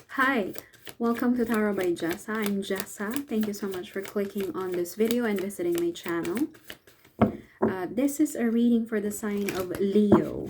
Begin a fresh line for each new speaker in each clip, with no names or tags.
Hi, welcome to Tarot by Jessa. I'm Jessa. Thank you so much for clicking on this video and visiting my channel. This is a reading for the sign of Leo.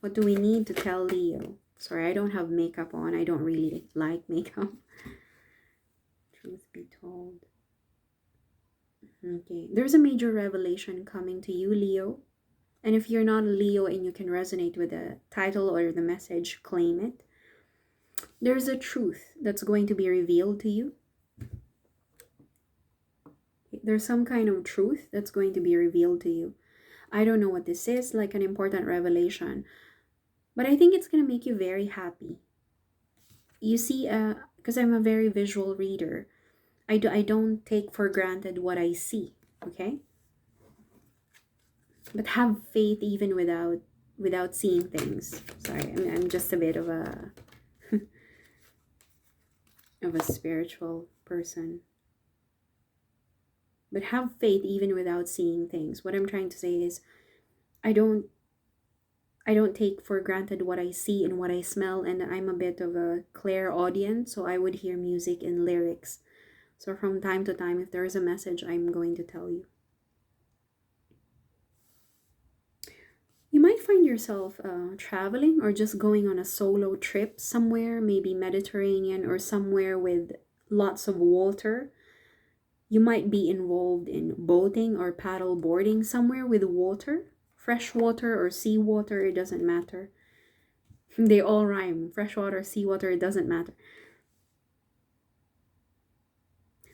What do we need to tell Leo? Sorry, I don't have makeup on. I don't really like makeup. Truth be told. Okay, there's a major revelation coming to you, Leo. And if you're not a Leo and you can resonate with the title or the message, claim it. There's a truth that's going to be revealed to you. There's some kind of truth that's going to be revealed to you. I don't know what this is, like an important revelation, but I think it's going to make you very happy. You see, because I'm a very visual reader, I don't take for granted what I see, okay? But have faith even without seeing things. Sorry, I'm just a bit of a of a spiritual person. But have faith even without seeing things. What I'm trying to say is I don't take for granted what I see and what I smell, and I'm a bit of a clairaudient, so I would hear music and lyrics. So from time to time, if there is a message, I'm going to tell you. You might find yourself traveling or just going on a solo trip somewhere, maybe Mediterranean or somewhere with lots of water. You might be involved in boating or paddle boarding somewhere with water, fresh water or sea water, it doesn't matter. They all rhyme. Freshwater, seawater, it doesn't matter.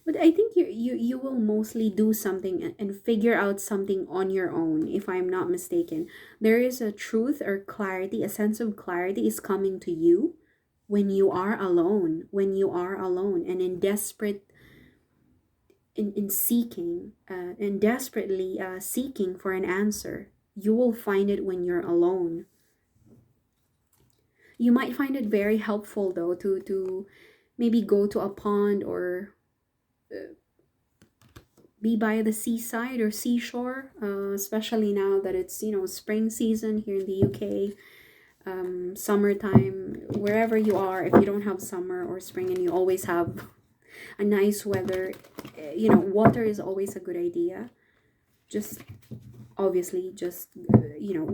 But I think you will mostly do something and figure out something on your own, if I'm not mistaken. There is a truth or clarity, a sense of clarity is coming to you when you are alone, and in desperate in seeking and desperately seeking for an answer. You will find it when you're alone. You might find it very helpful though to maybe go to a pond or be by the seaside or seashore, especially now that it's spring season here in the UK, summertime, wherever you are. If you don't have summer or spring and you always have a nice weather, water is always a good idea. Just obviously just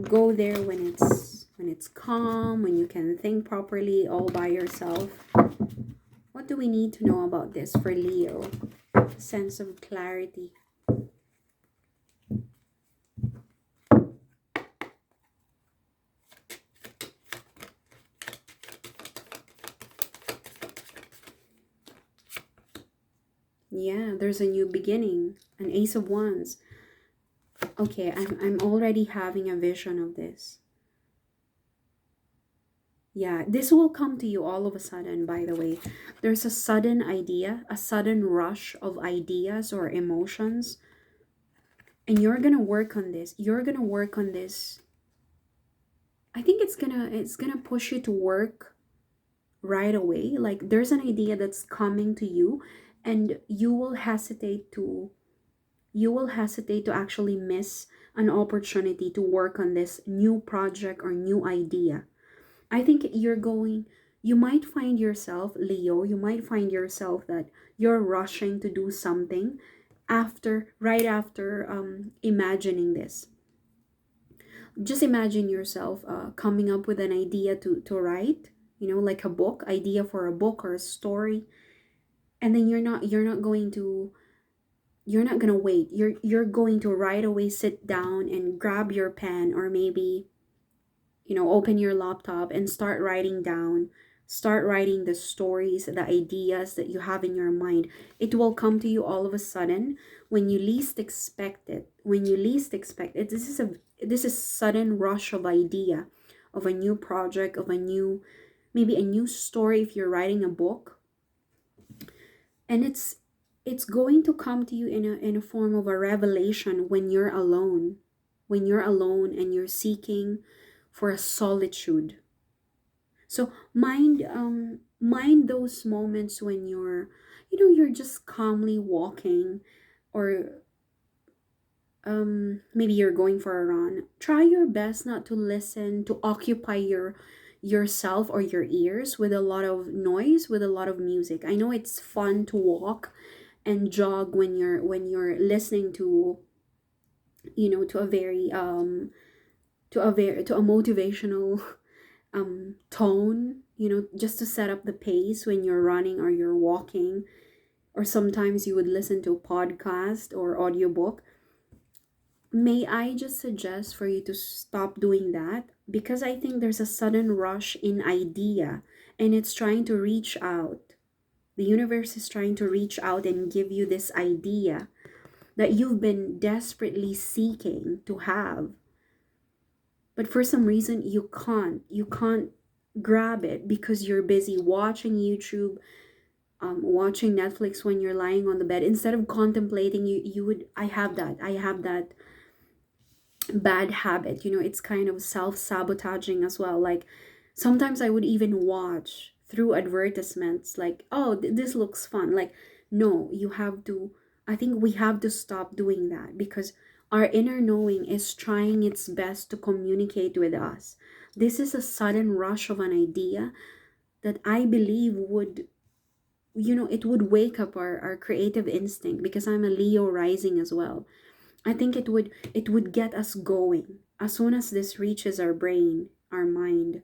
go there when it's calm, when you can think properly all by yourself. What do we need to know about this for Leo? Sense of clarity. Yeah, there's a new beginning. An Ace of Wands. Okay, I'm already having a vision of this. Yeah, this will come to you all of a sudden, by the way. There's a sudden idea, a sudden rush of ideas or emotions. And you're gonna work on this. You're gonna work on this. I think it's gonna push you to work right away. Like there's an idea that's coming to you and you will hesitate to actually miss an opportunity to work on this new project or new idea. I think you might find yourself, Leo, you might find yourself that you're rushing to do something right after imagining this. Just imagine yourself coming up with an idea to write, like a book, idea for a book or a story. And then you're not gonna wait. You're going to right away sit down and grab your pen, or maybe open your laptop and start writing the stories, the ideas that you have in your mind. It will come to you all of a sudden when you least expect it. This is sudden rush of idea, of a new project, of maybe a new story if you're writing a book. And it's going to come to you in a form of a revelation when you're alone, and you're seeking for a solitude. So mind those moments when you're just calmly walking, or maybe you're going for a run, try your best not to listen, to occupy yourself or your ears with a lot of noise, with a lot of music. I know it's fun to walk and jog when you're listening to, to a very to a motivational tone, just to set up the pace when you're running or you're walking. Or sometimes you would listen to a podcast or audiobook. May I just suggest for you to stop doing that? Because I think there's a sudden rush in idea, and it's trying to reach out. The universe is trying to reach out and give you this idea that you've been desperately seeking to have. But for some reason, You can't grab it because you're busy watching YouTube, watching Netflix when you're lying on the bed. Instead of contemplating, you would, I have that bad habit. It's kind of self-sabotaging as well. Like sometimes I would even watch through advertisements, like, oh, this looks fun. Like, no, you have to, I think we have to stop doing that, because our inner knowing is trying its best to communicate with us. This is a sudden rush of an idea that I believe would, it would wake up our creative instinct, because I'm a Leo rising as well. I think it would get us going as soon as this reaches our brain, our mind.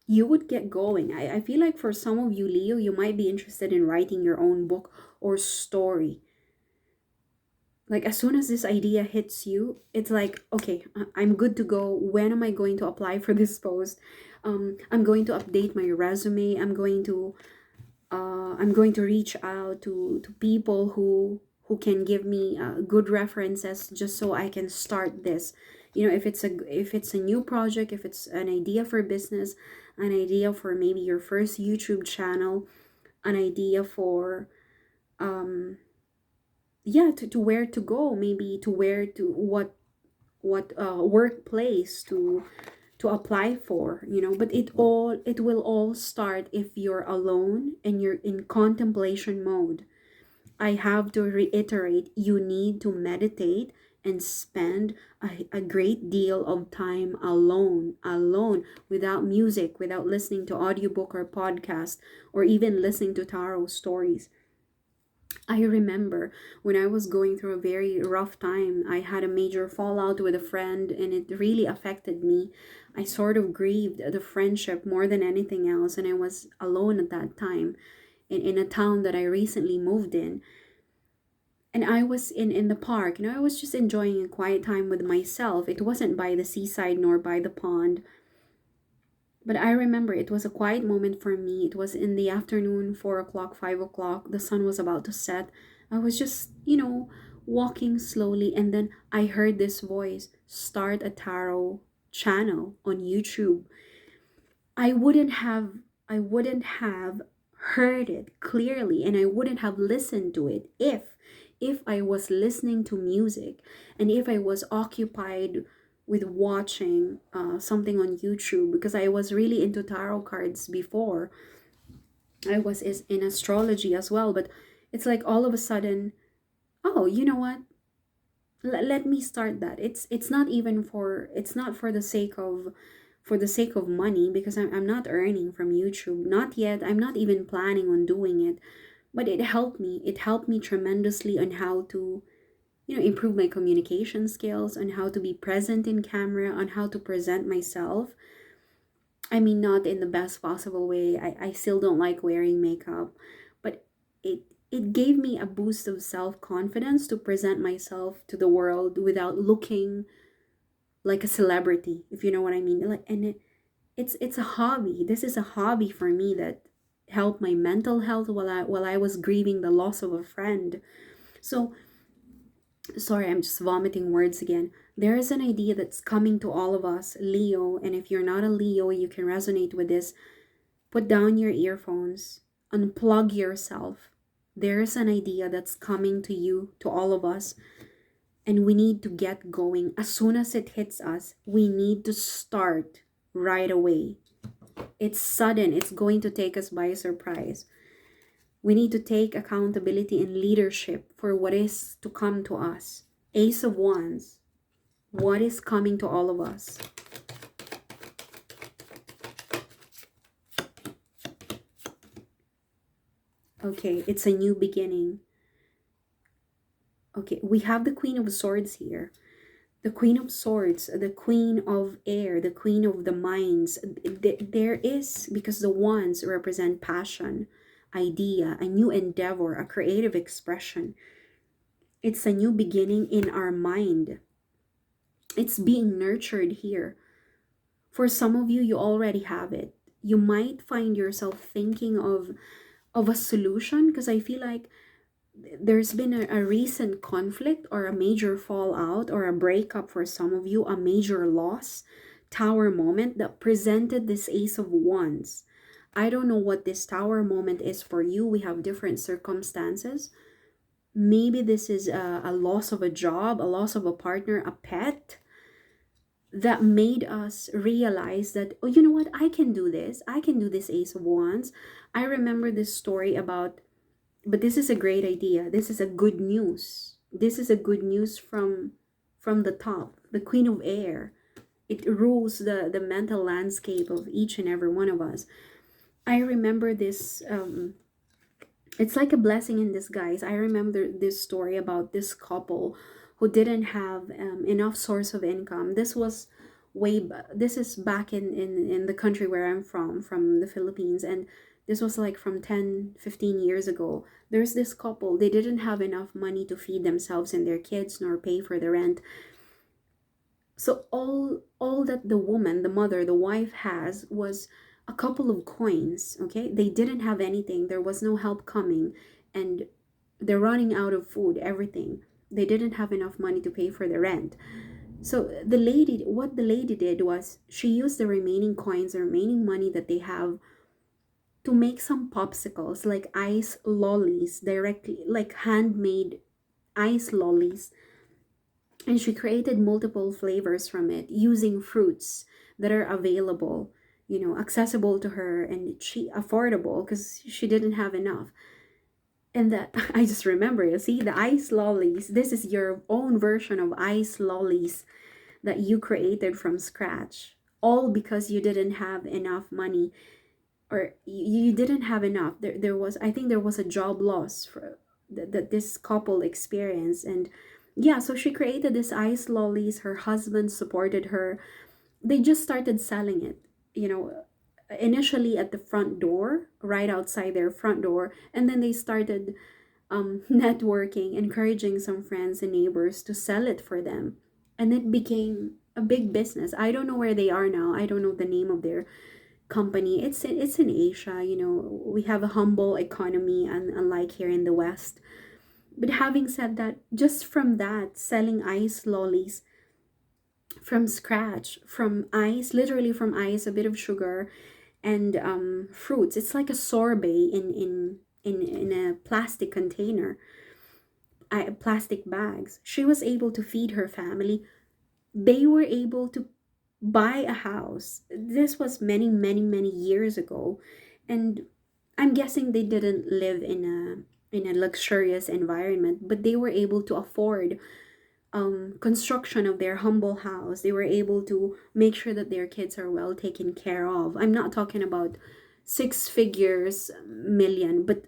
You would get going. I feel like for some of you, Leo, you might be interested in writing your own book or story. Like as soon as this idea hits you, it's like, okay, I'm good to go. When am I going to apply for this post? I'm going to update my resume. I'm going to reach out to people who can give me good references, just so I can start this. If it's a new project, if it's an idea for business, an idea for maybe your first YouTube channel, an idea for um yeah, to where to go, maybe to where to what workplace to apply for, but it will all start if you're alone and you're in contemplation mode. I have to reiterate, you need to meditate and spend a great deal of time alone, without music, without listening to audiobook or podcast, or even listening to tarot stories. I remember when I was going through a very rough time, I had a major fallout with a friend, and it really affected me. I sort of grieved the friendship more than anything else, and I was alone at that time in a town that I recently moved in. And I was in the park, I was just enjoying a quiet time with myself. It wasn't by the seaside nor by the pond, but I remember it was a quiet moment for me. It was in the afternoon, 4 o'clock, 5 o'clock. The sun was about to set. I was just, walking slowly, and then I heard this voice: start a tarot channel on YouTube. I wouldn't have I wouldn't have heard it clearly, and I wouldn't have listened to it if I was listening to music, and if I was occupied with watching something on YouTube, because I was really into tarot cards before. I was in astrology as well, but it's like all of a sudden, oh, you know what? Let me start that. It's not for the sake of money, because I'm not earning from YouTube, not yet. I'm not even planning on doing it, but it helped me tremendously on how to, improve my communication skills, on how to be present in camera, on how to present myself. I mean, not in the best possible way. I still don't like wearing makeup, but it it gave me a boost of self-confidence to present myself to the world without looking like a celebrity, if you know what I mean. Like, and it's a hobby. This is a hobby for me that helped my mental health while I was grieving the loss of a friend. So, sorry, I'm just vomiting words again. There is an idea that's coming to all of us, Leo, and if you're not a Leo, you can resonate with this. Put down your earphones, unplug yourself. There is an idea that's coming to you, to all of us, and we need to get going. As soon as it hits us, we need to start right away. It's sudden, it's going to take us by surprise. We need to take accountability and leadership for what is to come to us. Ace of Wands. What is coming to all of us? Okay, it's a new beginning. Okay, we have the Queen of Swords here. The Queen of Swords, the Queen of Air, the Queen of the Minds. There is, because the wands represent passion, idea, a new endeavor, a creative expression. It's a new beginning in our mind. It's being nurtured here. For some of you, you already have it. You might find yourself thinking of a solution, because I feel like there's been a recent conflict or a major fallout or a breakup for some of you, a major loss, tower moment that presented this Ace of Wands. I don't know what this tower moment is for you. We have different circumstances. Maybe this is a loss of a job, a loss of a partner, a pet, that made us realize that, oh, you know what, I can do this. I can do this, Ace of Wands. I remember this story about, but this is a great idea. This is a good news. This is a good news from the top. The Queen of Air. It rules the mental landscape of each and every one of us. I remember this. It's like a blessing in disguise. I remember this story about this couple who didn't have enough source of income. This is back in the country where I'm from the Philippines, and this was like from 10, 15 years ago. There's this couple, they didn't have enough money to feed themselves and their kids nor pay for the rent. So all that the woman, the mother, the wife has was a couple of coins. Okay, they didn't have anything. There was no help coming, and they're running out of food, everything. They didn't have enough money to pay for the rent. So what the lady did was she used the remaining coins, the remaining money that they have, to make some popsicles, like ice lollies, directly, like handmade ice lollies. And she created multiple flavors from it using fruits that are available, accessible to her, and she affordable because she didn't have enough. And that I just remember, you see, the ice lollies. This is your own version of ice lollies that you created from scratch, all because you didn't have enough money, or you didn't have enough. There was, I think there was a job loss that this couple experienced. And yeah, so she created this ice lollies. Her husband supported her. They just started selling it, you know initially at the front door, right outside their front door, and then they started networking, encouraging some friends and neighbors to sell it for them. And it became a big business. I don't know where they are now. I don't know the name of their company. It's in Asia. We have a humble economy, and unlike here in the West. But having said that, just from that, selling ice lollies from scratch, from ice, literally from ice, a bit of sugar, and fruits. It's like a sorbet in a plastic container, plastic bags. She was able to feed her family. They were able to buy a house. This was many, many, many years ago, and I'm guessing they didn't live in a luxurious environment, but they were able to afford construction of their humble house. They were able to make sure that their kids are well taken care of. I'm not talking about six figures million, but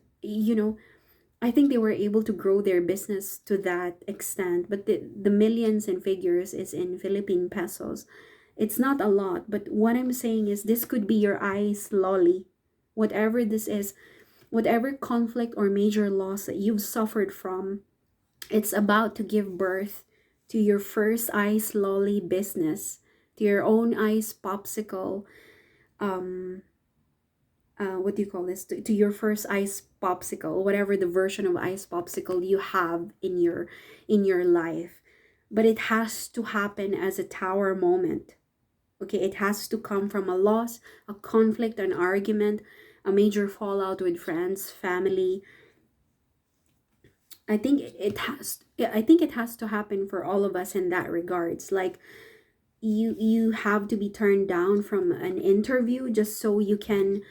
I think they were able to grow their business to that extent. But the millions and figures is in Philippine pesos. It's not a lot, but what I'm saying is this could be your ice lolly. Whatever this is, whatever conflict or major loss that you've suffered from, it's about to give birth to your first ice lolly business, to your own ice popsicle. Um, what do you call this? To your first ice popsicle, whatever the version of ice popsicle you have in your life. But it has to happen as a tower moment. Okay, it has to come from a loss, a conflict, an argument, a major fallout with friends, family. I think it has to happen for all of us in that regards. Like you have to be turned down from an interview just so you can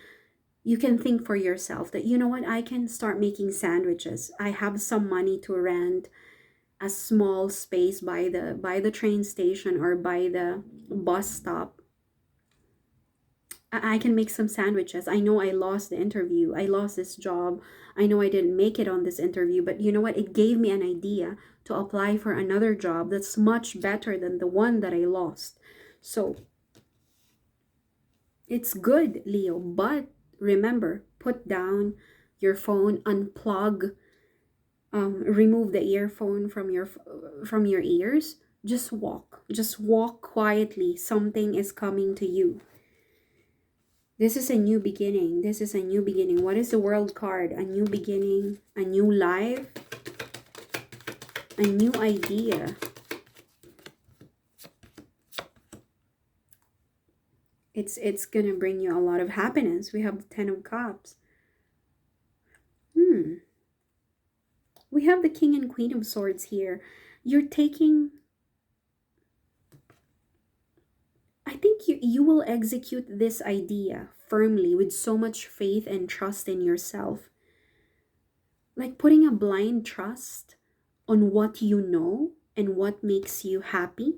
You can think for yourself that, you know what, I can start making sandwiches. I have some money to rent a small space by the train station or by the bus stop. I can make some sandwiches. I know I lost the interview. I lost this job. I know I didn't make it on this interview, but you know what? It gave me an idea to apply for another job that's much better than the one that I lost. So it's good, Leo, but remember, put down your phone, unplug, remove the earphone from your ears. Just walk quietly. Something is coming to you. This is a new beginning. This is a new beginning. What is the world card? A new beginning, a new life, a new idea. It's gonna bring you a lot of happiness. We have the Ten of Cups. We have the King and Queen of Swords here. You're taking, I think you will execute this idea firmly with so much faith and trust in yourself. Like putting a blind trust on what you know and what makes you happy.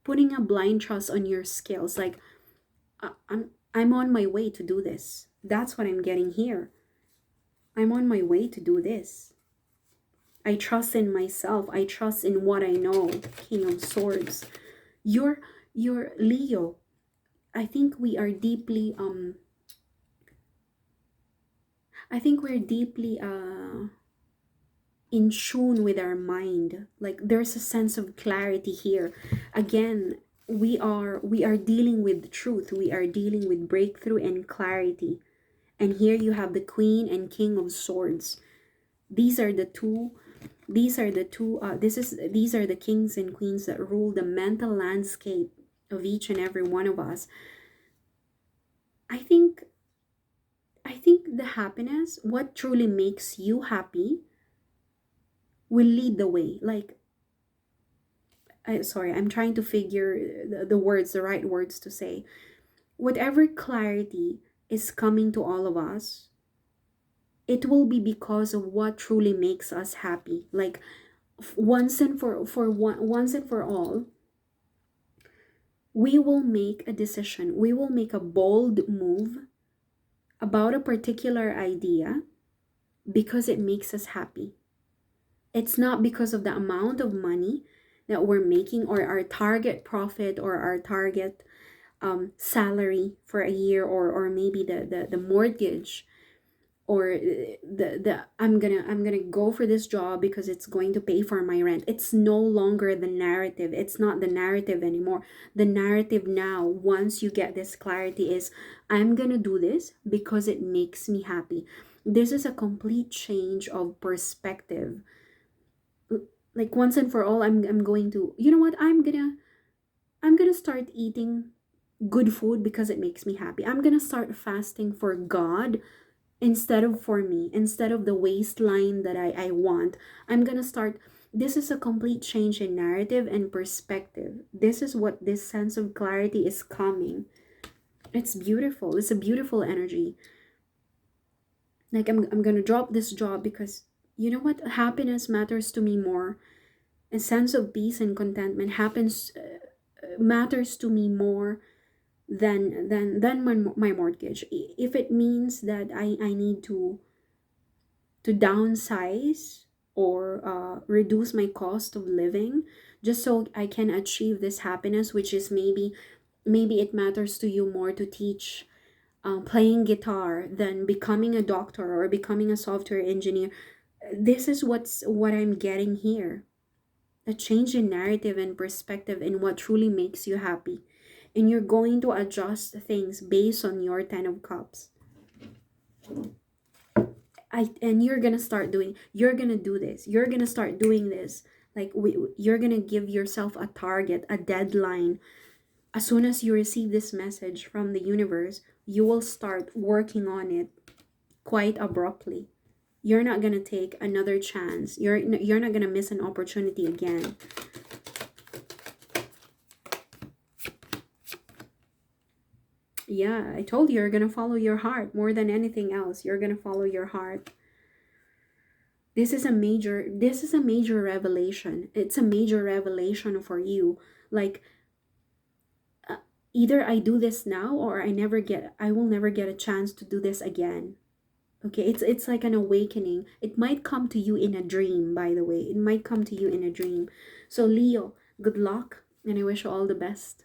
Putting a blind trust on your skills. Like I'm on my way to do this. That's what I'm getting here. I'm on my way to do this. I trust in myself. I trust in what I know. King of Swords. You're Leo. I think we are deeply I think we're deeply in tune with our mind. Like there's a sense of clarity here. Again, we are dealing with truth. We are dealing with breakthrough and clarity. And here you have the Queen and King of Swords. These are the two these are the kings and queens that rule the mental landscape of each and every one of us. I think the happiness, what truly makes you happy, will lead the way. Like sorry, I'm trying to figure the words, the right words to say. Whatever clarity is coming to all of us, it will be because of what truly makes us happy. Like once and for all, we will make a decision. We will make a bold move about a particular idea because it makes us happy. It's not because of the amount of money that we're making or our target profit or our target salary for a year, or maybe the mortgage, or the I'm gonna go for this job because it's going to pay for my rent. It's no longer the narrative. It's not the narrative anymore. The narrative now, once you get this clarity, is I'm gonna do this because it makes me happy. This is a complete change of perspective. Like once and for all, I'm going to, you know what, I'm gonna start eating good food because it makes me happy. I'm gonna start fasting for God instead of for me, instead of the waistline that I want. I'm gonna start. This is a complete change in narrative and perspective. This is what this sense of clarity is coming. It's beautiful. It's a beautiful energy. Like I'm gonna drop this job because you know what, happiness matters to me more. A sense of peace and contentment matters to me more than my mortgage. If it means that I need to downsize or reduce my cost of living just so I can achieve this happiness, which is maybe it matters to you more to teach playing guitar than becoming a doctor or becoming a software engineer. This is what I'm getting here. A change in narrative and perspective in what truly makes you happy. And you're going to adjust things based on your 10 of cups. And you're gonna do this. You're gonna start doing this. Like you're gonna give yourself a target, a deadline. As soon as you receive this message from the universe, you will start working on it quite abruptly. You're not gonna take another chance. You're not gonna miss an opportunity again. Yeah, I told you you're gonna follow your heart more than anything else. You're gonna follow your heart. This is a major revelation. It's a major revelation for you. Like, uh, either I do this now, or I will never get a chance to do this again. Okay, it's like an awakening. It might come to you in a dream, by the way. It might come to you in a dream. So Leo, good luck, and I wish you all the best.